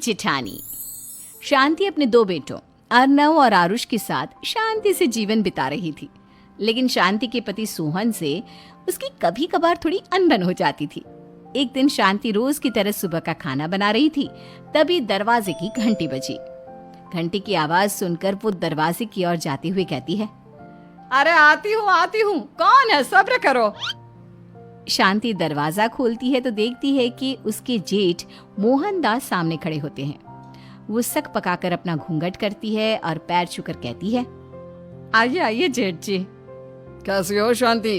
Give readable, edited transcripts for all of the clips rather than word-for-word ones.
जिठानी। शांति अपने दो बेटों अर्नव और आरुष के साथ शांति से जीवन बिता रही थी, लेकिन शांति के पति सोहन से उसकी कभी कभार थोड़ी अनबन हो जाती थी। एक दिन शांति रोज की तरह सुबह का खाना बना रही थी, तभी दरवाजे की घंटी बजी। घंटी की आवाज सुनकर वो दरवाजे की ओर जाते हुए कहती है, अरे आती हूँ, कौन है, सब्र करो। शांति दरवाजा खोलती है तो देखती है कि उसके जेठ मोहनदास सामने खड़े होते हैं। वो सक पकाकर अपना घूंघट करती है और पैर छूकर कहती है, आइए आइए जेठ जी। कैसी हो शांति?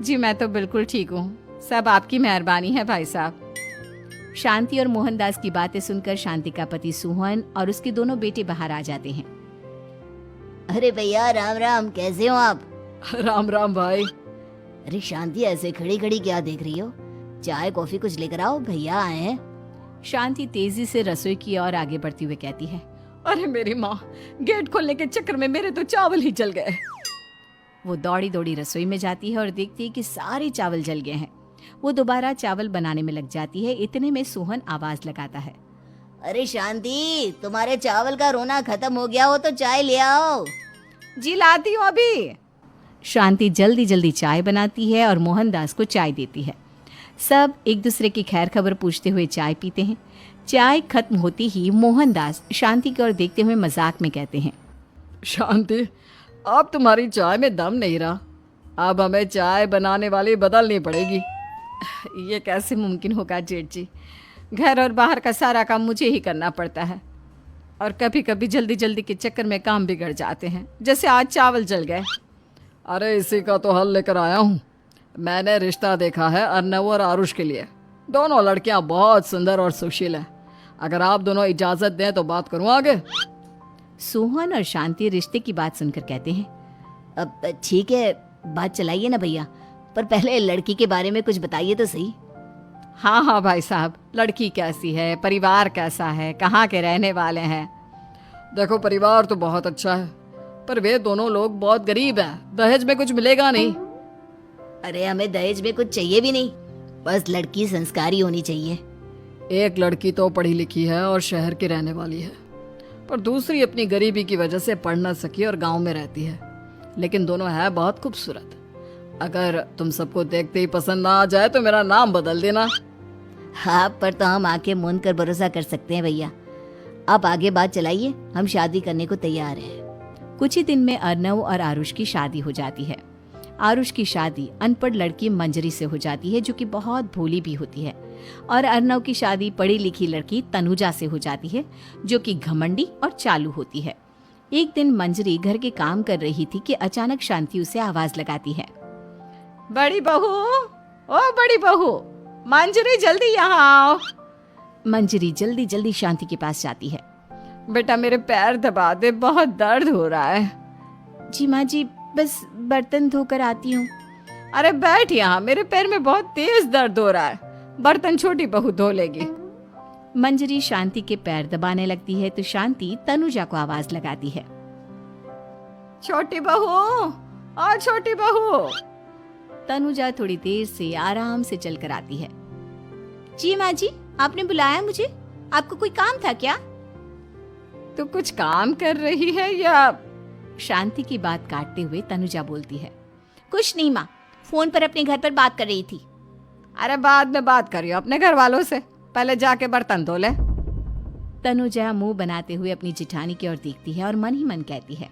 जी मैं तो बिल्कुल ठीक हूँ, सब आपकी मेहरबानी है भाई साहब। शांति और मोहनदास की बातें सुनकर शांति का पति सोहन और उसके दोनों बेटे बाहर आ जाते हैं। अरे भैया राम राम, कैसे हो आप? राम राम भाई। अरे शांति ऐसे खड़ी खड़ी क्या देख रही हो? चाय कॉफी कुछ लेकर आओ, भैया आए हैं। शांति तेजी से रसोई की ओर आगे बढ़ती हुए कहती है, अरे मेरी माँ, गेट खोलने के चक्कर में मेरे तो चावल ही जल गए। वो दौड़ी दौड़ी रसोई में जाती है और देखती है कि सारे चावल जल गए हैं। वो दोबारा चावल बनाने में लग जाती है। इतने में सोहन आवाज लगाता है, अरे शांति, तुम्हारे चावल का रोना खत्म हो गया हो तो चाय ले आओ। जी लाती हूँ अभी। शांति जल्दी जल्दी चाय बनाती है और मोहनदास को चाय देती है। सब एक दूसरे की खैर खबर पूछते हुए चाय पीते हैं। चाय खत्म होती ही मोहनदास शांति की ओर देखते हुए मजाक में कहते हैं, शांति, अब तुम्हारी चाय में दम नहीं रहा, अब हमें चाय बनाने वाली बदलनी पड़ेगी। ये कैसे मुमकिन होगा जेठ जी, घर और बाहर का सारा काम मुझे ही करना पड़ता है और कभी कभी जल्दी जल्दी के चक्कर में काम बिगड़ जाते हैं, जैसे आज चावल जल गए। अरे इसी का तो हल लेकर आया हूँ। मैंने रिश्ता देखा है अर्नव और आरुष के लिए। दोनों लड़कियां बहुत सुंदर और सुशील हैं। अगर आप दोनों इजाजत दें तो बात करूँ आगे। सोहन और शांति रिश्ते की बात सुनकर कहते हैं, अब ठीक है, बात चलाइए ना भैया, पर पहले लड़की के बारे में कुछ बताइए तो सही। हाँ हाँ भाई साहब, लड़की कैसी है, परिवार कैसा है, कहाँ के रहने वाले हैं? देखो परिवार तो बहुत अच्छा है, पर वे दोनों लोग बहुत गरीब हैं। दहेज में कुछ मिलेगा नहीं। अरे हमें दहेज में कुछ चाहिए भी नहीं, बस लड़की संस्कारी होनी चाहिए। एक लड़की तो पढ़ी लिखी है और शहर की रहने वाली है, पर दूसरी अपनी गरीबी की वजह से पढ़ न सकी और गांव में रहती है, लेकिन दोनों है बहुत खूबसूरत। अगर तुम सबको देखते ही पसंद ना आ जाए तो मेरा नाम बदल देना। हाँ, पर तो हम आंखें मूंद कर भरोसा कर सकते हैं भैया। आप आगे बात चलाइए, हम शादी करने को तैयार हैं। कुछ ही दिन में अर्नव और आरुष की शादी हो जाती है। आरुष की शादी अनपढ़ लड़की मंजरी से हो जाती है, जो कि बहुत भोली भी होती है, और अर्नव की शादी पढ़ी लिखी लड़की तनुजा से हो जाती है, जो कि घमंडी और चालू होती है। एक दिन मंजरी घर के काम कर रही थी कि अचानक शांति उसे आवाज लगाती है, बड़ी बहू, ओ बड़ी बहू, मंजरी जल्दी यहाँ आओ। मंजरी जल्दी जल्दी शांति के पास जाती है। बेटा मेरे पैर दबा दे, बहुत दर्द हो रहा है। जी माँ जी, बस बर्तन धोकर आती हूँ। अरे बैठ यहाँ, मेरे पैर में बहुत तेज दर्द हो रहा है, बर्तन छोटी बहू धो लेगी। मंजरी शांति के पैर दबाने लगती है तो शांति तनुजा को आवाज लगाती है, छोटी बहू, ओ छोटी बहू। तनुजा थोड़ी देर से आराम से चलकर आती है। जी माँ जी, आपने बुलाया मुझे? आपको कोई काम था क्या? तू कुछ काम कर रही है या? शांति की बात काटते हुए तनुजा बोलती है, कुछ नहीं माँ, फोन पर अपने घर पर बात कर रही थी। अरे बाद में बात करियो अपने घर वालों से, पहले जाके बर्तन धो ले। तनुजा मुंह बनाते हुए अपनी जिठानी की ओर देखती है और मन ही मन कहती है,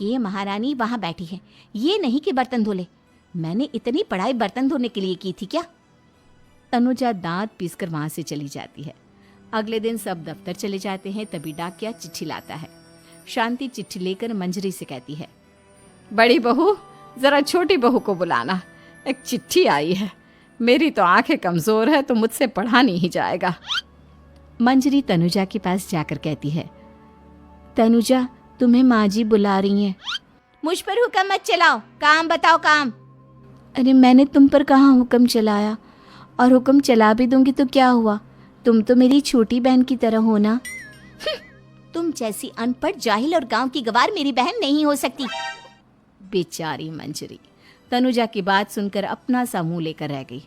ये महारानी वहाँ बैठी है, ये नहीं कि बर्तन धो ले। मैंने इतनी पढ़ाई बर्तन धोने के लिए की थी क्या? तनुजा दांत पीसकर वहां से चली जाती है। अगले दिन सब दफ्तर चले जाते हैं, तभी डाकिया चिट्ठी लाता है। शांति चिट्ठी लेकर मंजरी से कहती है, बड़ी बहू, जरा छोटी बहू को बुलाना, एक चिट्ठी आई है। मेरी तो आंखें कमजोर है तो मुझसे पढ़ा नहीं जाएगा। मंजरी तनुजा के पास जाकर कहती है, तनुजा, तुम्हें माँ जी बुला रही हैं। मुझ पर हुक्म मत चलाओ, काम बताओ काम। अरे मैंने तुम पर कहाँ हुक्म चलाया, और हुक्म चला भी दूंगी तो क्या हुआ, तुम तो मेरी छोटी बहन की तरह हो ना। तुम जैसी अनपढ़, जाहिल और गांव की गवार मेरी बहन नहीं हो सकती। बेचारी मंजरी तनुजा की बात सुनकर अपना सा मुंह लेकर रह गई।